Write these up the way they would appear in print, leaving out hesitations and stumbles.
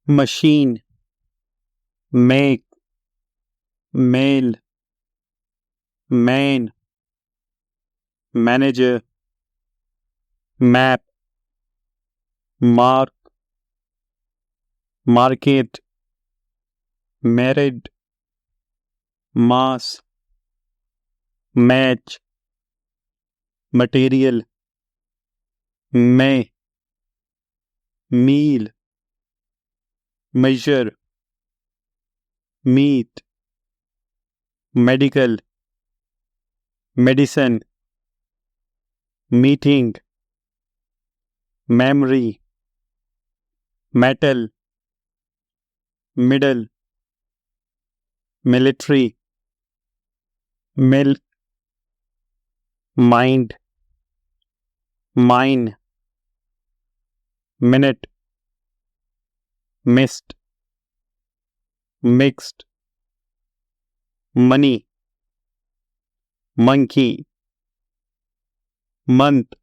machine, make, mail, man, manager, map, mark, market, married, mass, match, material, may, meal, measure, meat, medical, medicine, meeting, memory, metal, middle, military, milk, mind, mine, minute, missed, mixed, money, monkey, month,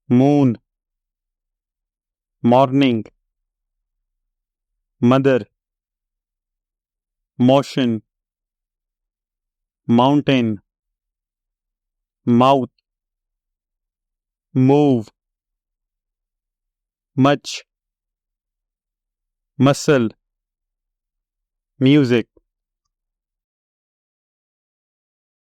moon, morning, mother, motion, mountain, mouth, move, much, muscle, music.